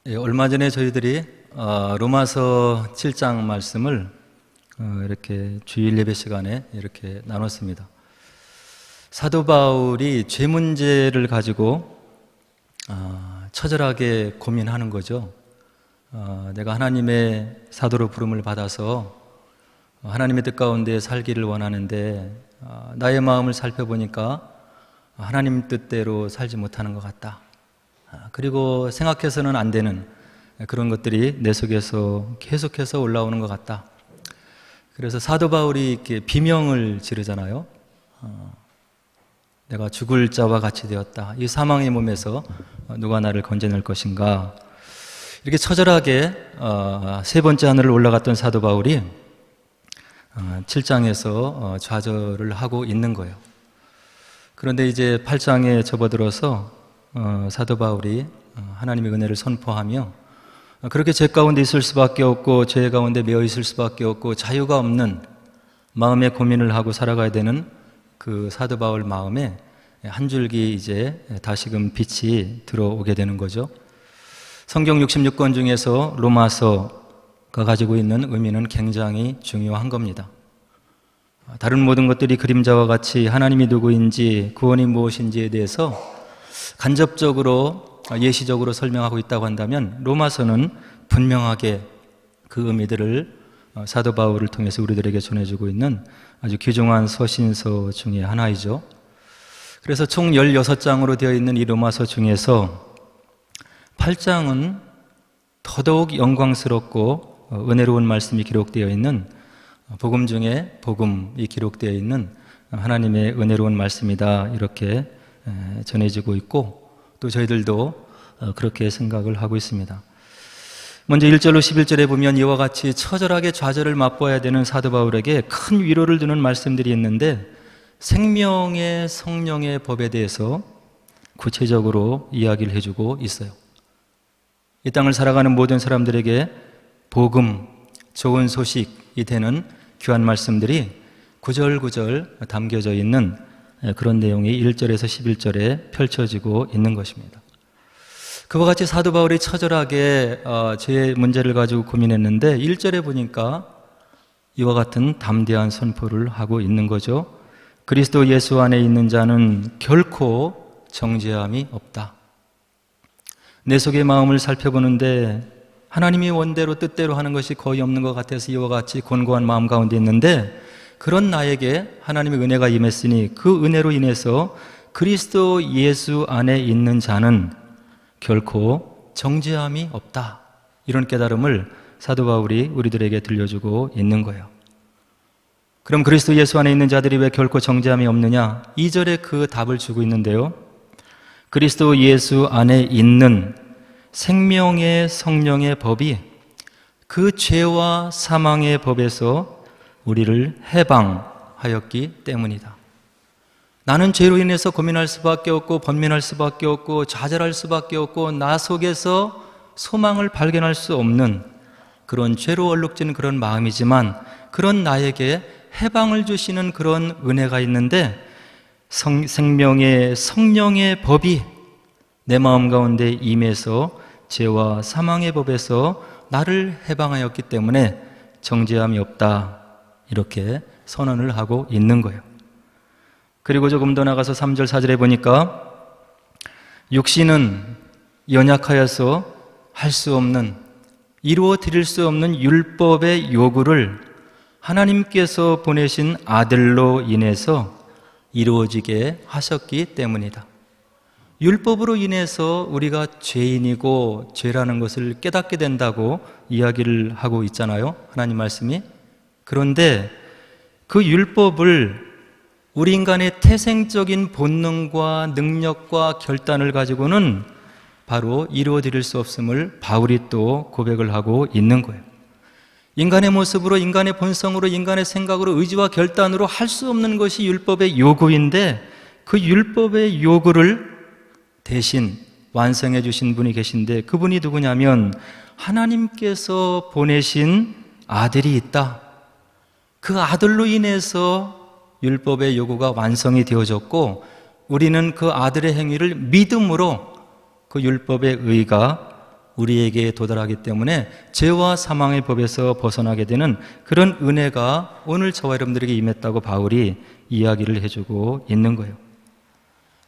얼마 전에 저희들이 로마서 7장 말씀을 이렇게 주일 예배 시간에 이렇게 나눴습니다. 사도 바울이 죄 문제를 가지고 처절하게 고민하는 거죠. 내가 하나님의 사도로 부름을 받아서 하나님의 뜻 가운데 살기를 원하는데 나의 마음을 살펴보니까 하나님 뜻대로 살지 못하는 것 같다. 그리고 생각해서는 안 되는 그런 것들이 내 속에서 계속해서 올라오는 것 같다. 그래서 사도 바울이 이렇게 비명을 지르잖아요. 내가 죽을 자와 같이 되었다. 이 사망의 몸에서 누가 나를 건져낼 것인가. 이렇게 처절하게 세 번째 하늘을 올라갔던 사도 바울이 7장에서 좌절을 하고 있는 거예요. 그런데 이제 8장에 접어들어서 사도 바울이 하나님의 은혜를 선포하며 그렇게 죄 가운데 있을 수밖에 없고 죄 가운데 매여 있을 수밖에 없고 자유가 없는 마음의 고민을 하고 살아가야 되는 그 사도 바울 마음에 한 줄기 이제 다시금 빛이 들어오게 되는 거죠. 성경 66권 중에서 로마서가 가지고 있는 의미는 굉장히 중요한 겁니다. 다른 모든 것들이 그림자와 같이 하나님이 누구인지 구원이 무엇인지에 대해서 간접적으로 예시적으로 설명하고 있다고 한다면 로마서는 분명하게 그 의미들을 사도 바울을 통해서 우리들에게 전해주고 있는 아주 귀중한 서신서 중에 하나이죠. 그래서 총 16장으로 되어 있는 이 로마서 중에서 8장은 더더욱 영광스럽고 은혜로운 말씀이 기록되어 있는 복음 중에 복음이 기록되어 있는 하나님의 은혜로운 말씀이다, 이렇게 전해지고 있고 또 저희들도 그렇게 생각을 하고 있습니다. 먼저 1절로 11절에 보면 이와 같이 처절하게 좌절을 맛보아야 되는 사도 바울에게 큰 위로를 주는 말씀들이 있는데 생명의 성령의 법에 대해서 구체적으로 이야기를 해주고 있어요. 이 땅을 살아가는 모든 사람들에게 복음, 좋은 소식이 되는 귀한 말씀들이 구절구절 담겨져 있는 그런 내용이 1절에서 11절에 펼쳐지고 있는 것입니다. 그와 같이 사도 바울이 처절하게 죄의 문제를 가지고 고민했는데 1절에 보니까 이와 같은 담대한 선포를 하고 있는 거죠. 그리스도 예수 안에 있는 자는 결코 정죄함이 없다. 내 속의 마음을 살펴보는데 하나님이 원대로 뜻대로 하는 것이 거의 없는 것 같아서 이와 같이 곤고한 마음 가운데 있는데 그런 나에게 하나님의 은혜가 임했으니 그 은혜로 인해서 그리스도 예수 안에 있는 자는 결코 정죄함이 없다. 이런 깨달음을 사도 바울이 우리들에게 들려주고 있는 거예요. 그럼 그리스도 예수 안에 있는 자들이 왜 결코 정죄함이 없느냐? 2절에 그 답을 주고 있는데요. 그리스도 예수 안에 있는 생명의 성령의 법이 그 죄와 사망의 법에서 우리를 해방하였기 때문이다. 나는 죄로 인해서 고민할 수밖에 없고 번민할 수밖에 없고 좌절할 수밖에 없고 나 속에서 소망을 발견할 수 없는 그런 죄로 얼룩진 그런 마음이지만 그런 나에게 해방을 주시는 그런 은혜가 있는데 생명의 성령의 법이 내 마음 가운데 임해서 죄와 사망의 법에서 나를 해방하였기 때문에 정죄함이 없다, 이렇게 선언을 하고 있는 거예요. 그리고 조금 더 나가서 3절 4절에 보니까 육신은 연약하여서 할 수 없는, 이루어 드릴 수 없는 율법의 요구를 하나님께서 보내신 아들로 인해서 이루어지게 하셨기 때문이다. 율법으로 인해서 우리가 죄인이고 죄라는 것을 깨닫게 된다고 이야기를 하고 있잖아요, 하나님 말씀이. 그런데 그 율법을 우리 인간의 태생적인 본능과 능력과 결단을 가지고는 바로 이루어드릴 수 없음을 바울이 또 고백을 하고 있는 거예요. 인간의 모습으로, 인간의 본성으로, 인간의 생각으로, 의지와 결단으로 할 수 없는 것이 율법의 요구인데 그 율법의 요구를 대신 완성해 주신 분이 계신데 그분이 누구냐면 하나님께서 보내신 아들이 있다. 그 아들로 인해서 율법의 요구가 완성이 되어졌고 우리는 그 아들의 행위를 믿음으로 그 율법의 의가 우리에게 도달하기 때문에 죄와 사망의 법에서 벗어나게 되는 그런 은혜가 오늘 저와 여러분들에게 임했다고 바울이 이야기를 해주고 있는 거예요.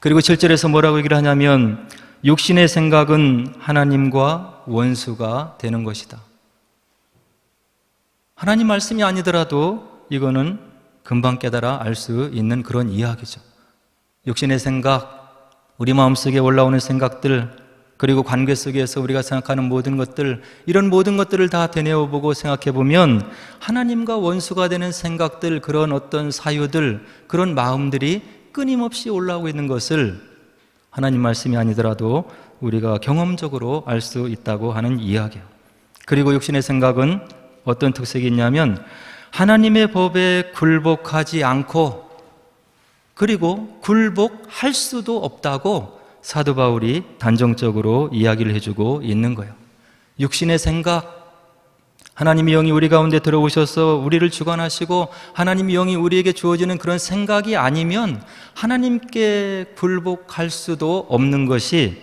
그리고 7절에서 뭐라고 얘기를 하냐면 육신의 생각은 하나님과 원수가 되는 것이다. 하나님 말씀이 아니더라도 이거는 금방 깨달아 알 수 있는 그런 이야기죠. 육신의 생각, 우리 마음속에 올라오는 생각들, 그리고 관계 속에서 우리가 생각하는 모든 것들, 이런 모든 것들을 다 되뇌어보고 생각해보면 하나님과 원수가 되는 생각들, 그런 어떤 사유들, 그런 마음들이 끊임없이 올라오고 있는 것을 하나님 말씀이 아니더라도 우리가 경험적으로 알 수 있다고 하는 이야기예요. 그리고 육신의 생각은 어떤 특색이 있냐면 하나님의 법에 굴복하지 않고 그리고 굴복할 수도 없다고 사도 바울이 단정적으로 이야기를 해주고 있는 거예요. 육신의 생각, 하나님의 영이 우리 가운데 들어오셔서 우리를 주관하시고 하나님의 영이 우리에게 주어지는 그런 생각이 아니면 하나님께 굴복할 수도 없는 것이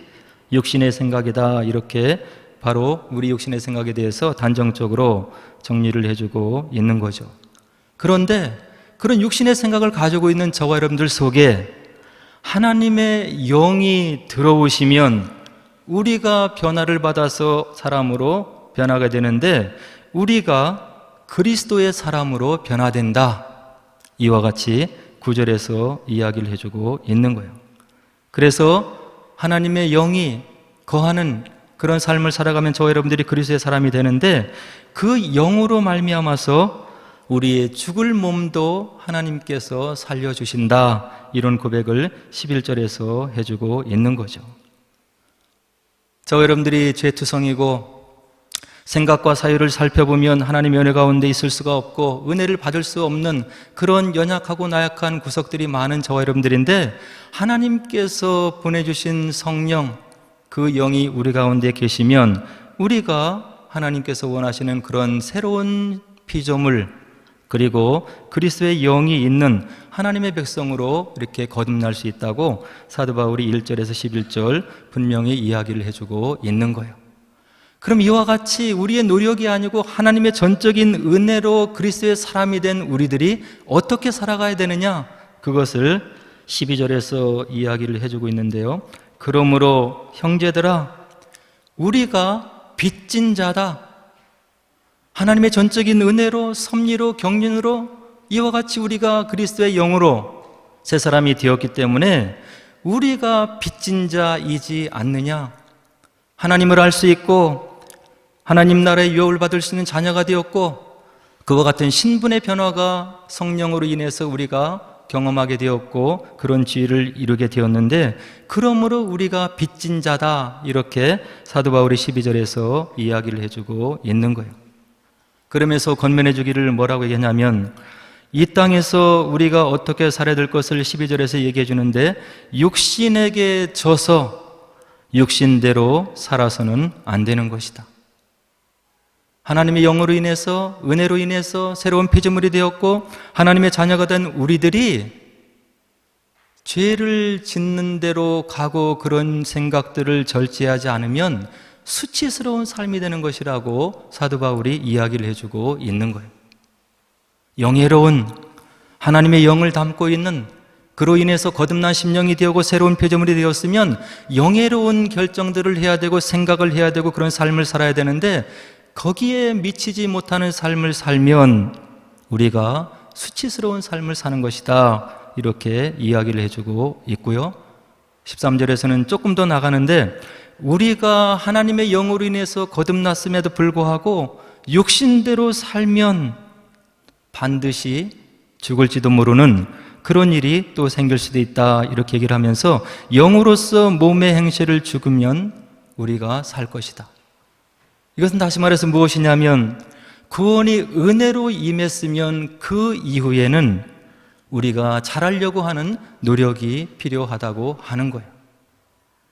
육신의 생각이다. 이렇게 바로 우리 육신의 생각에 대해서 단정적으로 정리를 해주고 있는 거죠. 그런데 그런 육신의 생각을 가지고 있는 저와 여러분들 속에 하나님의 영이 들어오시면 우리가 변화를 받아서 사람으로 변화가 되는데 우리가 그리스도의 사람으로 변화된다. 이와 같이 9절에서 이야기를 해주고 있는 거예요. 그래서 하나님의 영이 거하는 그런 삶을 살아가면 저와 여러분들이 그리스도의 사람이 되는데 그 영으로 말미암아서 우리의 죽을 몸도 하나님께서 살려주신다. 이런 고백을 11절에서 해주고 있는 거죠. 저와 여러분들이 죄투성이고 생각과 사유를 살펴보면 하나님의 은혜 가운데 있을 수가 없고 은혜를 받을 수 없는 그런 연약하고 나약한 구석들이 많은 저와 여러분들인데 하나님께서 보내주신 성령, 그 영이 우리 가운데 계시면 우리가 하나님께서 원하시는 그런 새로운 피조물 그리고 그리스도의 영이 있는 하나님의 백성으로 이렇게 거듭날 수 있다고 사도 바울이 1절에서 11절 분명히 이야기를 해주고 있는 거예요. 그럼 이와 같이 우리의 노력이 아니고 하나님의 전적인 은혜로 그리스도의 사람이 된 우리들이 어떻게 살아가야 되느냐? 그것을 12절에서 이야기를 해주고 있는데요. 그러므로 형제들아, 우리가 빚진 자다. 하나님의 전적인 은혜로, 섭리로, 경륜으로 이와 같이 우리가 그리스도의 영으로 새 사람이 되었기 때문에 우리가 빚진 자이지 않느냐? 하나님을 알 수 있고 하나님 나라의 유업을 받을 수 있는 자녀가 되었고 그와 같은 신분의 변화가 성령으로 인해서 우리가 경험하게 되었고 그런 지위를 이루게 되었는데 그러므로 우리가 빚진 자다. 이렇게 사도 바울이 12절에서 이야기를 해주고 있는 거예요. 그러면서 권면해 주기를 뭐라고 얘기하냐면 이 땅에서 우리가 어떻게 살아야 될 것을 12절에서 얘기해 주는데 육신에게 져서 육신대로 살아서는 안 되는 것이다. 하나님의 영으로 인해서 은혜로 인해서 새로운 피조물이 되었고 하나님의 자녀가 된 우리들이 죄를 짓는 대로 가고 그런 생각들을 절제하지 않으면 수치스러운 삶이 되는 것이라고 사도 바울이 이야기를 해주고 있는 거예요. 영예로운 하나님의 영을 담고 있는 그로 인해서 거듭난 심령이 되고 새로운 피조물이 되었으면 영예로운 결정들을 해야 되고 생각을 해야 되고 그런 삶을 살아야 되는데 거기에 미치지 못하는 삶을 살면 우리가 수치스러운 삶을 사는 것이다. 이렇게 이야기를 해주고 있고요. 13절에서는 조금 더 나가는데 우리가 하나님의 영으로 인해서 거듭났음에도 불구하고 육신대로 살면 반드시 죽을지도 모르는 그런 일이 또 생길 수도 있다. 이렇게 얘기를 하면서 영으로서 몸의 행실을 죽으면 우리가 살 것이다. 이것은 다시 말해서 무엇이냐면 구원이 은혜로 임했으면 그 이후에는 우리가 잘하려고 하는 노력이 필요하다고 하는 거예요.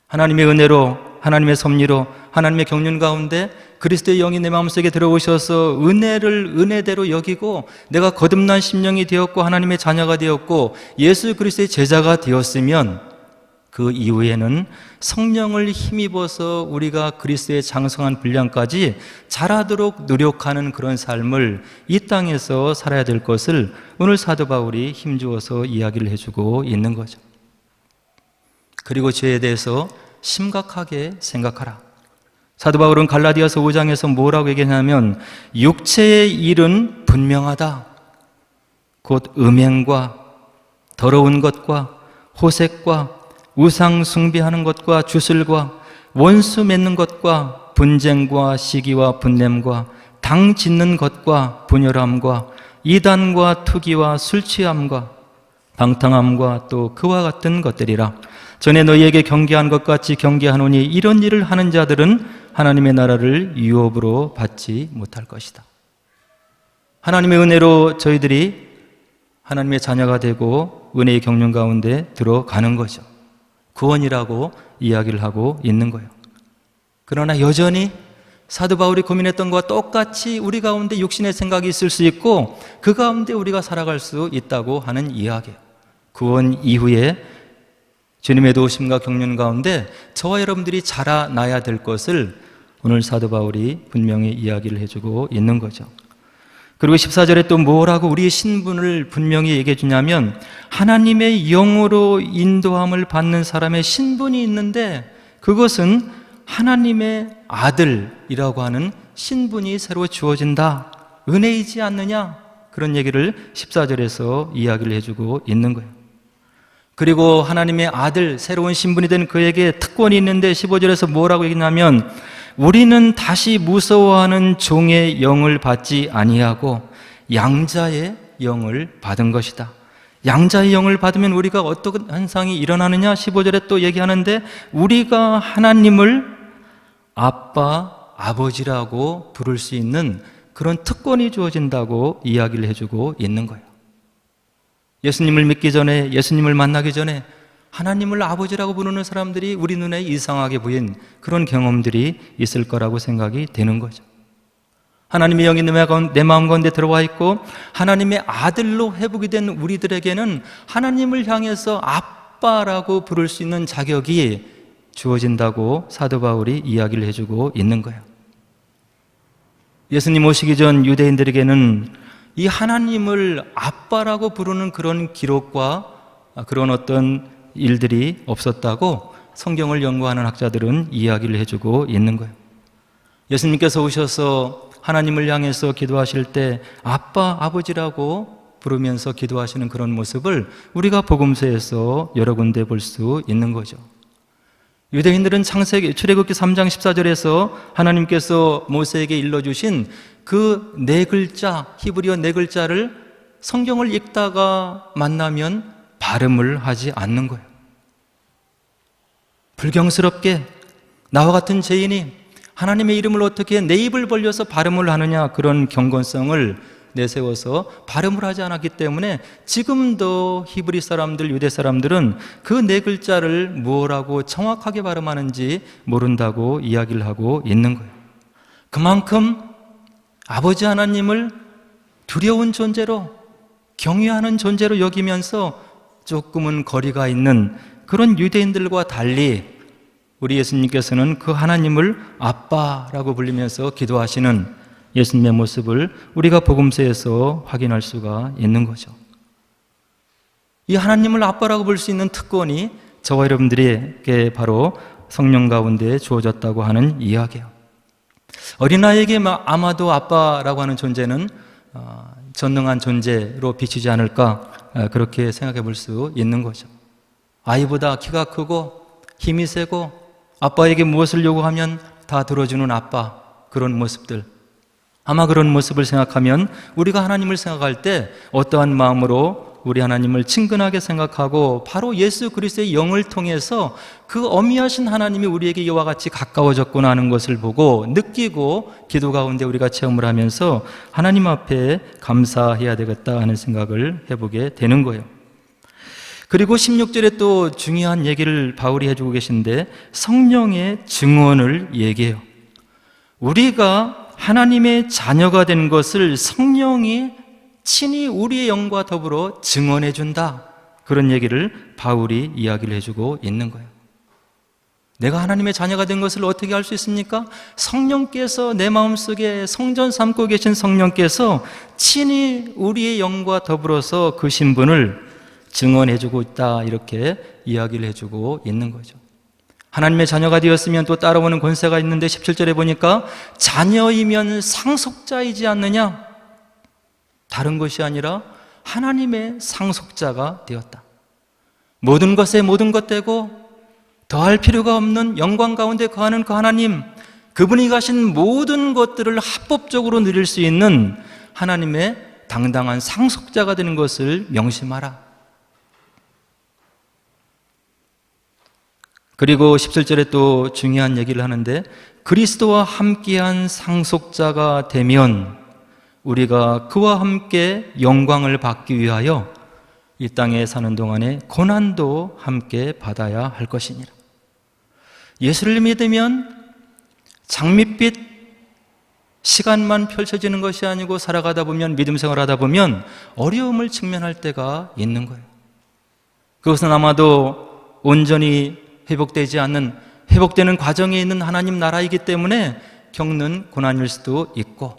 하나님의 은혜로, 하나님의 섭리로, 하나님의 경륜 가운데 그리스도의 영이 내 마음속에 들어오셔서 은혜를 은혜대로 여기고 내가 거듭난 심령이 되었고 하나님의 자녀가 되었고 예수 그리스도의 제자가 되었으면 그 이후에는 성령을 힘입어서 우리가 그리스도의 장성한 분량까지 자라도록 노력하는 그런 삶을 이 땅에서 살아야 될 것을 오늘 사도 바울이 힘주어서 이야기를 해주고 있는 거죠. 그리고 죄에 대해서 심각하게 생각하라. 사도 바울은 갈라디아서 5장에서 뭐라고 얘기하냐면 육체의 일은 분명하다. 곧 음행과 더러운 것과 호색과 우상 숭배하는 것과 주술과 원수 맺는 것과 분쟁과 시기와 분냄과 당 짓는 것과 분열함과 이단과 투기와 술 취함과 방탕함과 또 그와 같은 것들이라. 전에 너희에게 경계한 것 같이 경계하노니 이런 일을 하는 자들은 하나님의 나라를 유업으로 받지 못할 것이다. 하나님의 은혜로 저희들이 하나님의 자녀가 되고 은혜의 경륜 가운데 들어가는 거죠. 구원이라고 이야기를 하고 있는 거예요. 그러나 여전히 사도 바울이 고민했던 것과 똑같이 우리 가운데 육신의 생각이 있을 수 있고 그 가운데 우리가 살아갈 수 있다고 하는 이야기예요. 구원 이후에 주님의 도우심과 경륜 가운데 저와 여러분들이 자라나야 될 것을 오늘 사도 바울이 분명히 이야기를 해주고 있는 거죠. 그리고 14절에 또 뭐라고 우리의 신분을 분명히 얘기해 주냐면 하나님의 영으로 인도함을 받는 사람의 신분이 있는데 그것은 하나님의 아들이라고 하는 신분이 새로 주어진다. 은혜이지 않느냐? 그런 얘기를 14절에서 이야기를 해주고 있는 거예요. 그리고 하나님의 아들, 새로운 신분이 된 그에게 특권이 있는데 15절에서 뭐라고 얘기하냐면 우리는 다시 무서워하는 종의 영을 받지 아니하고 양자의 영을 받은 것이다. 양자의 영을 받으면 우리가 어떤 현상이 일어나느냐? 15절에 또 얘기하는데 우리가 하나님을 아빠, 아버지라고 부를 수 있는 그런 특권이 주어진다고 이야기를 해주고 있는 거예요. 예수님을 믿기 전에, 예수님을 만나기 전에 하나님을 아버지라고 부르는 사람들이 우리 눈에 이상하게 보인 그런 경험들이 있을 거라고 생각이 되는 거죠. 하나님의 영이 내 마음 가운데 들어와 있고 하나님의 아들로 회복이 된 우리들에게는 하나님을 향해서 아빠라고 부를 수 있는 자격이 주어진다고 사도 바울이 이야기를 해주고 있는 거예요. 예수님 오시기 전 유대인들에게는 이 하나님을 아빠라고 부르는 그런 기록과 그런 어떤 일들이 없었다고 성경을 연구하는 학자들은 이야기를 해주고 있는 거예요. 예수님께서 오셔서 하나님을 향해서 기도하실 때 아빠, 아버지라고 부르면서 기도하시는 그런 모습을 우리가 복음서에서 여러 군데 볼 수 있는 거죠. 유대인들은 출애굽기 3장 14절에서 하나님께서 모세에게 일러주신 그 네 글자, 히브리어 네 글자를 성경을 읽다가 만나면 발음을 하지 않는 거예요. 불경스럽게 나와 같은 죄인이 하나님의 이름을 어떻게 내 입을 벌려서 발음을 하느냐, 그런 경건성을 내세워서 발음을 하지 않았기 때문에 지금도 히브리 사람들, 유대 사람들은 그 네 글자를 뭐라고 정확하게 발음하는지 모른다고 이야기를 하고 있는 거예요. 그만큼 아버지 하나님을 두려운 존재로, 경외하는 존재로 여기면서 조금은 거리가 있는 그런 유대인들과 달리 우리 예수님께서는 그 하나님을 아빠라고 불리면서 기도하시는 예수님의 모습을 우리가 복음서에서 확인할 수가 있는 거죠. 이 하나님을 아빠라고 볼 수 있는 특권이 저와 여러분들에게 바로 성령 가운데 주어졌다고 하는 이야기예요. 어린아이에게 아마도 아빠라고 하는 존재는 전능한 존재로 비치지 않을까, 그렇게 생각해 볼 수 있는 거죠. 아이보다 키가 크고 힘이 세고 아빠에게 무엇을 요구하면 다 들어주는 아빠, 그런 모습들, 아마 그런 모습을 생각하면 우리가 하나님을 생각할 때 어떠한 마음으로 우리 하나님을 친근하게 생각하고 바로 예수 그리스도의 영을 통해서 그 어미하신 하나님이 우리에게 이와 같이 가까워졌구나 하는 것을 보고 느끼고 기도 가운데 우리가 체험을 하면서 하나님 앞에 감사해야 되겠다 하는 생각을 해보게 되는 거예요. 그리고 16절에 또 중요한 얘기를 바울이 해주고 계신데 성령의 증언을 얘기해요. 우리가 하나님의 자녀가 된 것을 성령이 친히 우리의 영과 더불어 증언해 준다. 그런 얘기를 바울이 이야기를 해주고 있는 거예요. 내가 하나님의 자녀가 된 것을 어떻게 알 수 있습니까? 성령께서 내 마음속에 성전 삼고 계신 성령께서 친히 우리의 영과 더불어서 그 신분을 증언해주고 있다, 이렇게 이야기를 해주고 있는 거죠. 하나님의 자녀가 되었으면 또 따라오는 권세가 있는데 17절에 보니까 자녀이면 상속자이지 않느냐? 다른 것이 아니라 하나님의 상속자가 되었다. 모든 것에 모든 것 되고 더할 필요가 없는 영광 가운데 거하는 그 하나님, 그분이 가신 모든 것들을 합법적으로 누릴 수 있는 하나님의 당당한 상속자가 되는 것을 명심하라. 그리고 17절에 또 중요한 얘기를 하는데, 그리스도와 함께한 상속자가 되면 우리가 그와 함께 영광을 받기 위하여 이 땅에 사는 동안에 고난도 함께 받아야 할 것이니라. 예수를 믿으면 장밋빛 시간만 펼쳐지는 것이 아니고 살아가다 보면, 믿음 생활하다 보면 어려움을 직면할 때가 있는 거예요. 그것은 아마도 온전히 회복되지 않는, 회복되는 과정에 있는 하나님 나라이기 때문에 겪는 고난일 수도 있고,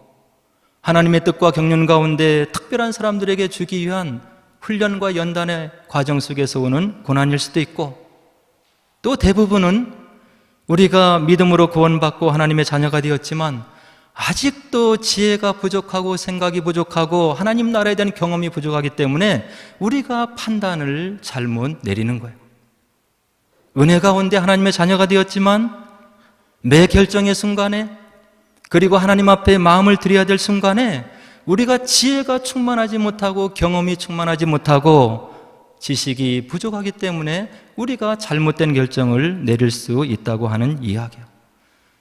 하나님의 뜻과 경륜 가운데 특별한 사람들에게 주기 위한 훈련과 연단의 과정 속에서 오는 고난일 수도 있고, 또 대부분은 우리가 믿음으로 구원받고 하나님의 자녀가 되었지만 아직도 지혜가 부족하고 생각이 부족하고 하나님 나라에 대한 경험이 부족하기 때문에 우리가 판단을 잘못 내리는 거예요. 은혜 가운데 하나님의 자녀가 되었지만 매 결정의 순간에, 그리고 하나님 앞에 마음을 드려야 될 순간에 우리가 지혜가 충만하지 못하고 경험이 충만하지 못하고 지식이 부족하기 때문에 우리가 잘못된 결정을 내릴 수 있다고 하는 이야기예요.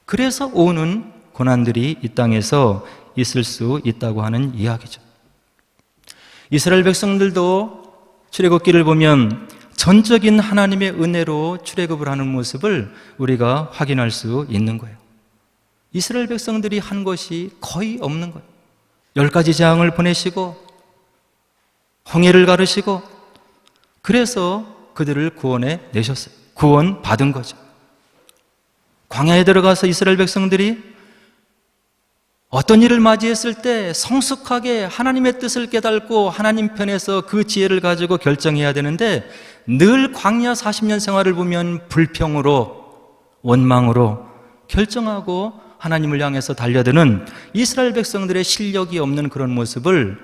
그래서 오는 고난들이 이 땅에서 있을 수 있다고 하는 이야기죠. 이스라엘 백성들도 출애굽기를 보면 전적인 하나님의 은혜로 출애굽을 하는 모습을 우리가 확인할 수 있는 거예요. 이스라엘 백성들이 한 것이 거의 없는 거예요. 10가지 재앙을 보내시고 홍해를 가르시고, 그래서 그들을 구원해 내셨어요. 구원 받은 거죠. 광야에 들어가서 이스라엘 백성들이 어떤 일을 맞이했을 때 성숙하게 하나님의 뜻을 깨닫고 하나님 편에서 그 지혜를 가지고 결정해야 되는데, 늘 광야 40년 생활을 보면 불평으로, 원망으로 결정하고 하나님을 향해서 달려드는 이스라엘 백성들의 실력이 없는 그런 모습을,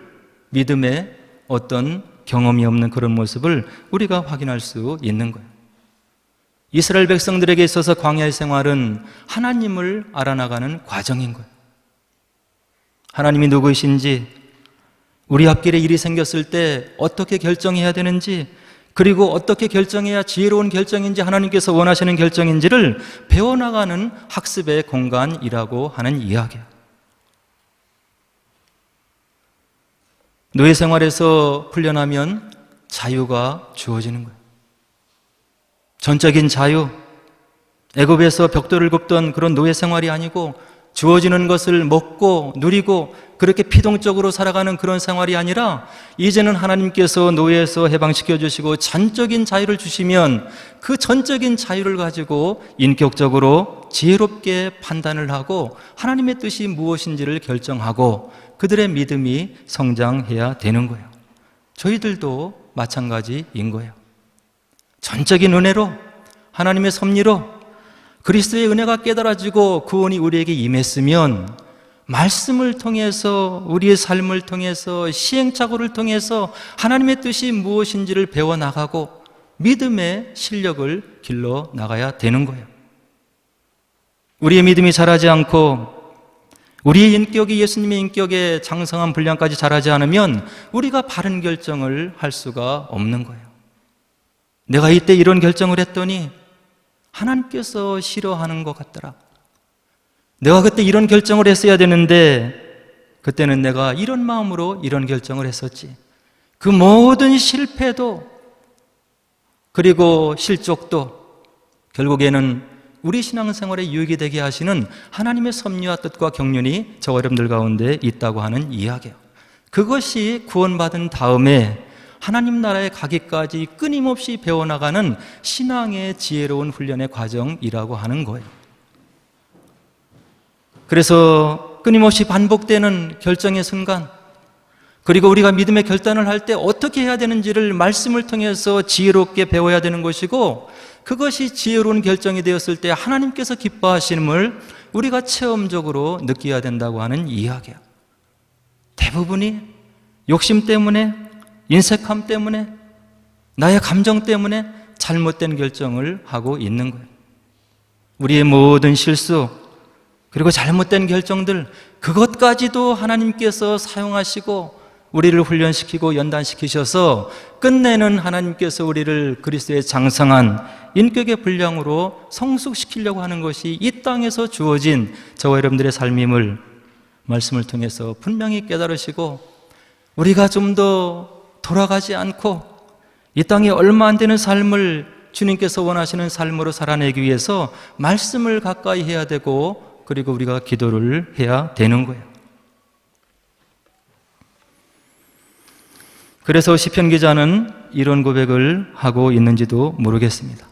믿음의 어떤 경험이 없는 그런 모습을 우리가 확인할 수 있는 거예요. 이스라엘 백성들에게 있어서 광야의 생활은 하나님을 알아나가는 과정인 거예요. 하나님이 누구이신지, 우리 앞길에 일이 생겼을 때 어떻게 결정해야 되는지, 그리고 어떻게 결정해야 지혜로운 결정인지, 하나님께서 원하시는 결정인지를 배워나가는 학습의 공간이라고 하는 이야기예요. 노예 생활에서 훈련하면 자유가 주어지는 거예요. 전적인 자유, 애굽에서 벽돌을 굽던 그런 노예 생활이 아니고 주어지는 것을 먹고 누리고 그렇게 피동적으로 살아가는 그런 생활이 아니라, 이제는 하나님께서 노예에서 해방시켜 주시고 전적인 자유를 주시면 그 전적인 자유를 가지고 인격적으로 지혜롭게 판단을 하고 하나님의 뜻이 무엇인지를 결정하고 그들의 믿음이 성장해야 되는 거예요. 저희들도 마찬가지인 거예요. 전적인 은혜로, 하나님의 섭리로 그리스도의 은혜가 깨달아지고 구원이 우리에게 임했으면, 말씀을 통해서, 우리의 삶을 통해서, 시행착오를 통해서 하나님의 뜻이 무엇인지를 배워나가고 믿음의 실력을 길러 나가야 되는 거예요. 우리의 믿음이 자라지 않고 우리의 인격이 예수님의 인격에 장성한 분량까지 자라지 않으면 우리가 바른 결정을 할 수가 없는 거예요. 내가 이때 이런 결정을 했더니 하나님께서 싫어하는 것 같더라. 내가 그때 이런 결정을 했어야 되는데 그때는 내가 이런 마음으로 이런 결정을 했었지. 그 모든 실패도, 그리고 실족도 결국에는 우리 신앙생활에 유익이 되게 하시는 하나님의 섭리와 뜻과 경륜이 저 어려움들 가운데 있다고 하는 이야기예요. 그것이 구원받은 다음에 하나님 나라에 가기까지 끊임없이 배워나가는 신앙의 지혜로운 훈련의 과정이라고 하는 거예요. 그래서 끊임없이 반복되는 결정의 순간, 그리고 우리가 믿음의 결단을 할 때 어떻게 해야 되는지를 말씀을 통해서 지혜롭게 배워야 되는 것이고, 그것이 지혜로운 결정이 되었을 때 하나님께서 기뻐하심을 우리가 체험적으로 느껴야 된다고 하는 이야기야. 대부분이 욕심 때문에, 인색함 때문에, 나의 감정 때문에 잘못된 결정을 하고 있는 거예요. 우리의 모든 실수, 그리고 잘못된 결정들, 그것까지도 하나님께서 사용하시고 우리를 훈련시키고 연단시키셔서 끝내는 하나님께서 우리를 그리스도의 장성한 인격의 분량으로 성숙시키려고 하는 것이 이 땅에서 주어진 저와 여러분들의 삶임을 말씀을 통해서 분명히 깨달으시고, 우리가 좀 더 돌아가지 않고 이 땅에 얼마 안 되는 삶을 주님께서 원하시는 삶으로 살아내기 위해서 말씀을 가까이 해야 되고, 그리고 우리가 기도를 해야 되는 거예요. 그래서 시편 기자는 이런 고백을 하고 있는지도 모르겠습니다.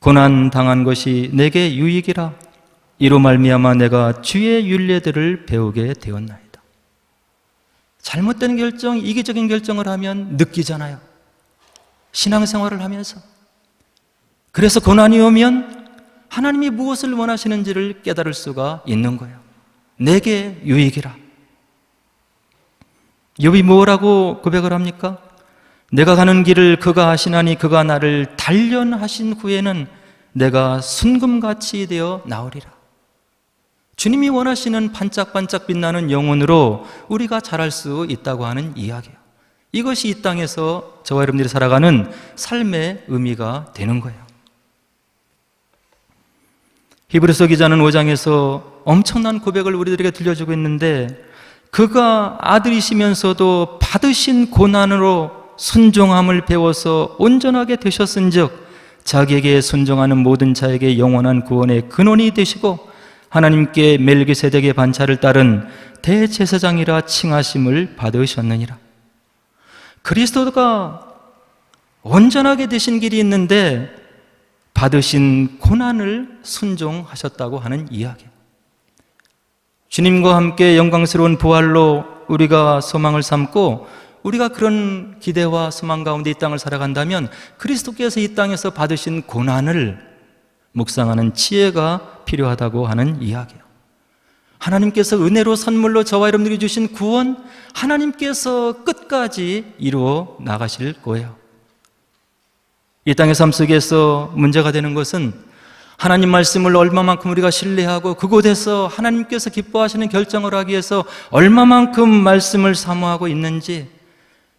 고난 당한 것이 내게 유익이라, 이로 말미암아 내가 주의 율례들을 배우게 되었나이다. 잘못된 결정, 이기적인 결정을 하면 느끼잖아요. 신앙생활을 하면서. 그래서 고난이 오면 하나님이 무엇을 원하시는지를 깨달을 수가 있는 거예요. 내게 유익이라. 욥이 뭐라고 고백을 합니까? 내가 가는 길을 그가 아시나니 그가 나를 단련하신 후에는 내가 순금같이 되어 나오리라. 주님이 원하시는 반짝반짝 빛나는 영혼으로 우리가 자랄 수 있다고 하는 이야기예요. 이것이 이 땅에서 저와 여러분들이 살아가는 삶의 의미가 되는 거예요. 히브리서 기자는 5장에서 엄청난 고백을 우리들에게 들려주고 있는데, 그가 아들이시면서도 받으신 고난으로 순종함을 배워서 온전하게 되셨은즉 자기에게 순종하는 모든 자에게 영원한 구원의 근원이 되시고 하나님께 멜기세덱의 반차를 따른 대제사장이라 칭하심을 받으셨느니라. 그리스도가 온전하게 되신 길이 있는데 받으신 고난을 순종하셨다고 하는 이야기. 주님과 함께 영광스러운 부활로 우리가 소망을 삼고 우리가 그런 기대와 소망 가운데 이 땅을 살아간다면 그리스도께서 이 땅에서 받으신 고난을 묵상하는 지혜가 필요하다고 하는 이야기예요. 하나님께서 은혜로 선물로 저와 여러분들이 주신 구원, 하나님께서 끝까지 이루어 나가실 거예요. 이 땅의 삶 속에서 문제가 되는 것은 하나님 말씀을 얼마만큼 우리가 신뢰하고 그곳에서 하나님께서 기뻐하시는 결정을 하기 위해서 얼마만큼 말씀을 사모하고 있는지,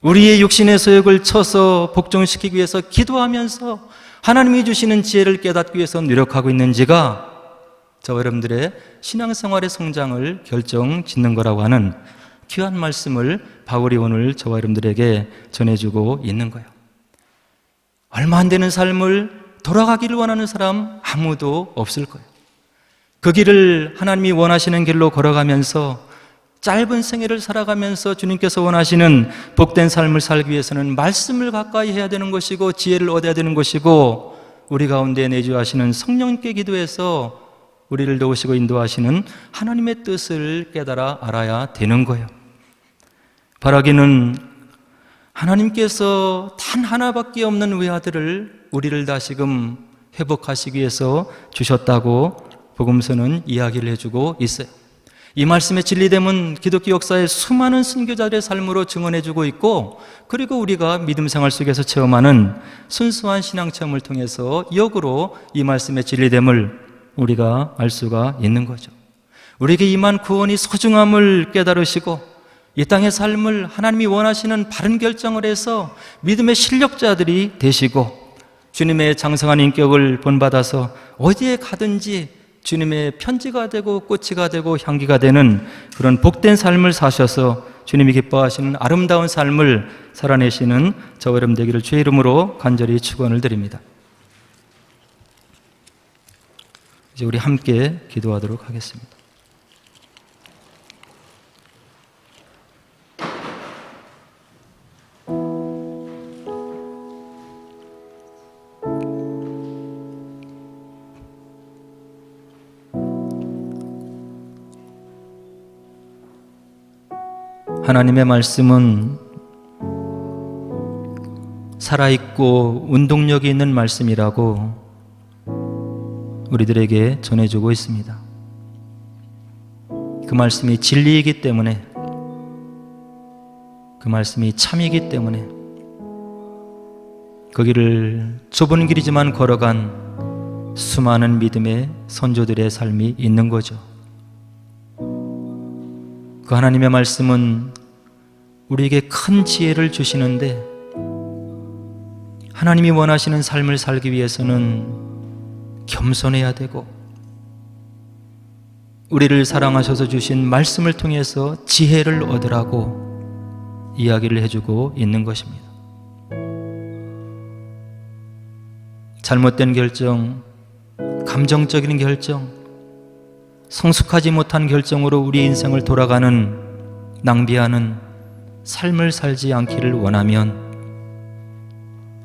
우리의 육신의 소욕을 쳐서 복종시키기 위해서 기도하면서 하나님이 주시는 지혜를 깨닫기 위해서 노력하고 있는지가 저와 여러분들의 신앙생활의 성장을 결정짓는 거라고 하는 귀한 말씀을 바울이 오늘 저와 여러분들에게 전해주고 있는 거예요. 얼마 안 되는 삶을 돌아가기를 원하는 사람 아무도 없을 거예요. 그 길을 하나님이 원하시는 길로 걸어가면서 짧은 생애를 살아가면서 주님께서 원하시는 복된 삶을 살기 위해서는 말씀을 가까이 해야 되는 것이고 지혜를 얻어야 되는 것이고, 우리 가운데 내주하시는 성령님께 기도해서 우리를 도우시고 인도하시는 하나님의 뜻을 깨달아 알아야 되는 거예요. 바라기는 하나님께서 단 하나밖에 없는 외아들을 우리를 다시금 회복하시기 위해서 주셨다고 복음서는 이야기를 해주고 있어요. 이 말씀의 진리됨은 기독교 역사의 수많은 순교자들의 삶으로 증언해주고 있고, 그리고 우리가 믿음 생활 속에서 체험하는 순수한 신앙 체험을 통해서 역으로 이 말씀의 진리됨을 우리가 알 수가 있는 거죠. 우리에게 임한 구원이 소중함을 깨달으시고 이 땅의 삶을 하나님이 원하시는 바른 결정을 해서 믿음의 실력자들이 되시고 주님의 장성한 인격을 본받아서 어디에 가든지 주님의 편지가 되고 꽃이가 되고 향기가 되는 그런 복된 삶을 사셔서 주님이 기뻐하시는 아름다운 삶을 살아내시는 저와 여러분 되기를 주의 이름으로 간절히 축원을 드립니다. 이제 우리 함께 기도하도록 하겠습니다. 하나님의 말씀은 살아있고 운동력이 있는 말씀이라고 우리들에게 전해주고 있습니다. 그 말씀이 진리이기 때문에, 그 말씀이 참이기 때문에 그 길을 좁은 길이지만 걸어간 수많은 믿음의 선조들의 삶이 있는 거죠. 그 하나님의 말씀은 우리에게 큰 지혜를 주시는데, 하나님이 원하시는 삶을 살기 위해서는 겸손해야 되고, 우리를 사랑하셔서 주신 말씀을 통해서 지혜를 얻으라고 이야기를 해주고 있는 것입니다. 잘못된 결정, 감정적인 결정, 성숙하지 못한 결정으로 우리 인생을 돌아가는, 낭비하는 삶을 살지 않기를 원하면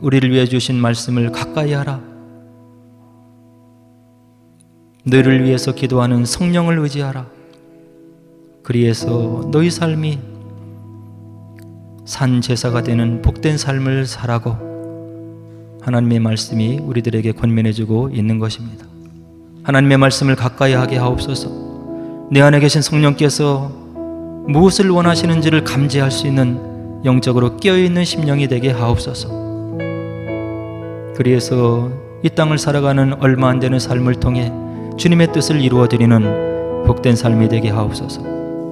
우리를 위해 주신 말씀을 가까이 하라. 너희를 위해서 기도하는 성령을 의지하라. 그리해서 너희 삶이 산 제사가 되는 복된 삶을 살라고 하나님의 말씀이 우리들에게 권면해주고 있는 것입니다. 하나님의 말씀을 가까이 하게 하옵소서. 내 안에 계신 성령께서 무엇을 원하시는지를 감지할 수 있는 영적으로 깨어있는 심령이 되게 하옵소서. 그리해서 이 땅을 살아가는 얼마 안 되는 삶을 통해 주님의 뜻을 이루어드리는 복된 삶이 되게 하옵소서.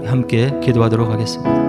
함께 기도하도록 하겠습니다.